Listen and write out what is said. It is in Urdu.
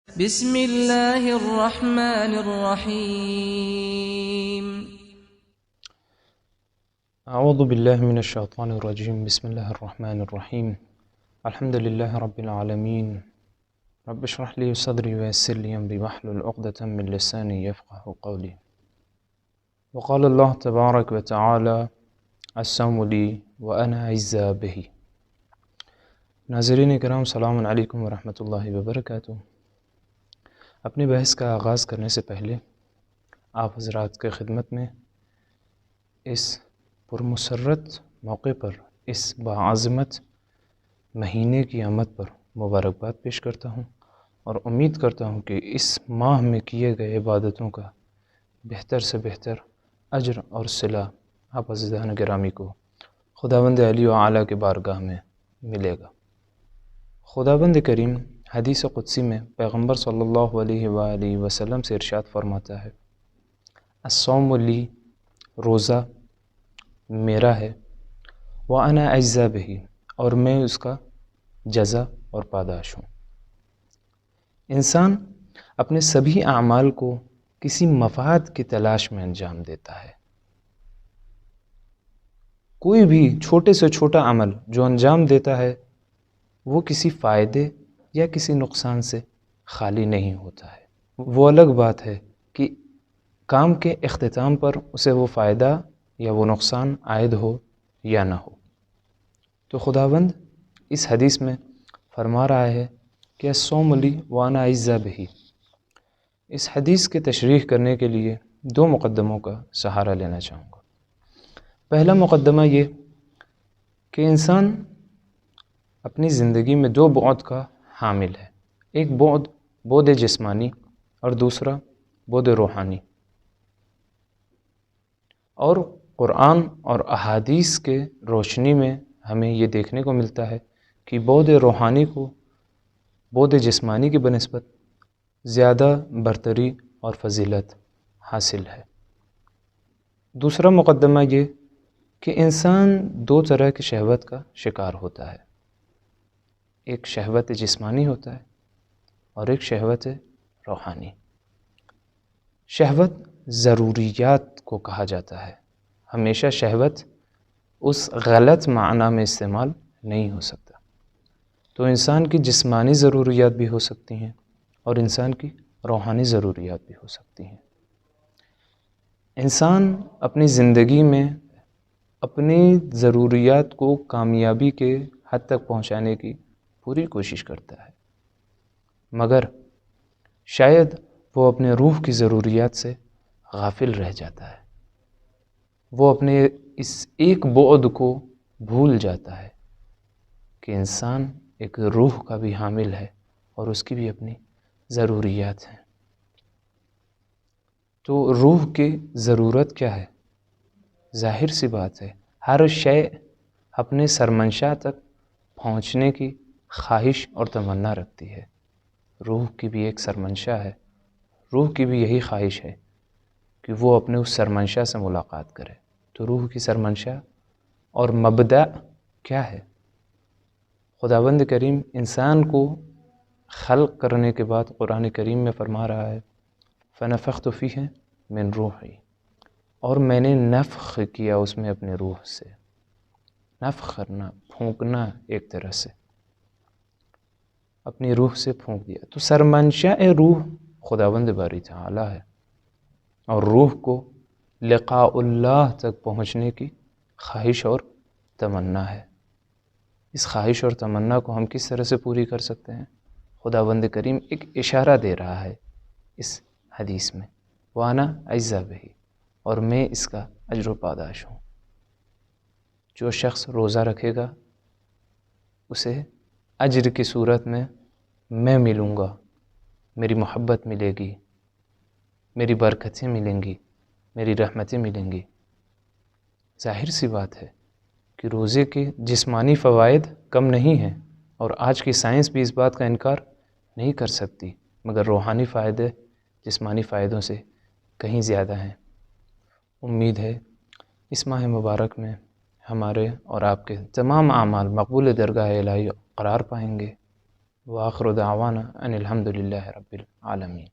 بسم اللہ الرحمن الرحیم اعوذ باللہ من الشیطان الرجیم بسم اللہ الرحمن الرحیم الحمد للہ رب العالمین رب اشرح لی صدری ویسر لی امری واحلل عقدۃ من لسانی یفقهوا قولی وقال اللہ تبارک وتعالی الصوم لی وانا اجزی بہ۔ ناظرین کرام، السلام علیکم ورحمۃ اللہ وبرکاتہ۔ اپنی بحث کا آغاز کرنے سے پہلے آپ حضرات کے خدمت میں اس پرمسرت موقع پر، اس باعظمت مہینے کی آمد پر مبارکباد پیش کرتا ہوں اور امید کرتا ہوں کہ اس ماہ میں کیے گئے عبادتوں کا بہتر سے بہتر اجر اور صلہ آپ عزیزان گرامی کو خداوند علی و اعلیٰ کے بارگاہ میں ملے گا۔ خداوند کریم حدیث قدسی میں پیغمبر صلی اللہ علیہ وآلہ وسلم سے ارشاد فرماتا ہے، الصوم لی، روزہ میرا ہے، وانا اجزی بہ، اور میں اس کا جزا اور پاداش ہوں۔ انسان اپنے سبھی اعمال کو کسی مفاد کی تلاش میں انجام دیتا ہے۔ کوئی بھی چھوٹے سے چھوٹا عمل جو انجام دیتا ہے وہ کسی فائدے یا کسی نقصان سے خالی نہیں ہوتا ہے۔ وہ الگ بات ہے کہ کام کے اختتام پر اسے وہ فائدہ یا وہ نقصان عائد ہو یا نہ ہو۔ تو خداوند اس حدیث میں فرما رہا ہے کہ الصوم لی وانا اجزی بہ۔ اس حدیث کے تشریح کرنے کے لیے دو مقدموں کا سہارا لینا چاہوں گا۔ پہلا مقدمہ یہ کہ انسان اپنی زندگی میں دو بعد کا حامل ہے، ایک بعد جسمانی اور دوسرا بعد روحانی، اور قرآن اور احادیث کے روشنی میں ہمیں یہ دیکھنے کو ملتا ہے کہ بعد روحانی کو بعد جسمانی کی بنسبت زیادہ برتری اور فضیلت حاصل ہے۔ دوسرا مقدمہ یہ کہ انسان دو طرح کی شہوت کا شکار ہوتا ہے، ایک شہوت جسمانی ہوتا ہے اور ایک شہوت روحانی۔ شہوت ضروریات کو کہا جاتا ہے، ہمیشہ شہوت اس غلط معنی میں استعمال نہیں ہو سکتا۔ تو انسان کی جسمانی ضروریات بھی ہو سکتی ہیں اور انسان کی روحانی ضروریات بھی ہو سکتی ہیں۔ انسان اپنی زندگی میں اپنی ضروریات کو کامیابی کے حد تک پہنچانے کی پوری کوشش کرتا ہے، مگر شاید وہ اپنے روح کی ضروریات سے غافل رہ جاتا ہے۔ وہ اپنے اس ایک بعد کو بھول جاتا ہے کہ انسان ایک روح کا بھی حامل ہے اور اس کی بھی اپنی ضروریات ہیں۔ تو روح کی ضرورت کیا ہے؟ ظاہر سی بات ہے، ہر شے اپنے سرمنشاء تک پہنچنے کی خواہش اور تمنا رکھتی ہے۔ روح کی بھی ایک سرمنشاء ہے، روح کی بھی یہی خواہش ہے کہ وہ اپنے اس سرمنشاء سے ملاقات کرے۔ تو روح کی سرمنشاء اور مبدأ کیا ہے؟ خداوند کریم انسان کو خلق کرنے کے بعد قرآن کریم میں فرما رہا ہے، فنفخت فیہ من روحی، اور میں نے نفخ کیا اس میں اپنے روح سے۔ نفخ کرنا، پھونکنا، ایک طرح سے اپنی روح سے پھونک دیا۔ تو سرمنشاء روح خداوند باری تعالی ہے، اور روح کو لقاء اللہ تک پہنچنے کی خواہش اور تمنا ہے۔ اس خواہش اور تمنا کو ہم کس طرح سے پوری کر سکتے ہیں؟ خداوند کریم ایک اشارہ دے رہا ہے اس حدیث میں، وانا اجزی بہ، اور میں اس کا اجر و پاداش ہوں۔ جو شخص روزہ رکھے گا اسے اجر کی صورت میں ملوں گا، میری محبت ملے گی، میری برکتیں ملیں گی، میری رحمتیں ملیں گی۔ ظاہر سی بات ہے کہ روزے کے جسمانی فوائد کم نہیں ہیں، اور آج کی سائنس بھی اس بات کا انکار نہیں کر سکتی، مگر روحانی فائدے جسمانی فائدوں سے کہیں زیادہ ہیں۔ امید ہے اس ماہ مبارک میں ہمارے اور آپ کے تمام اعمال مقبول درگاہ الہی قرار پائیں گے۔ وآخر دعوانا ان الحمد للہ رب العالمین.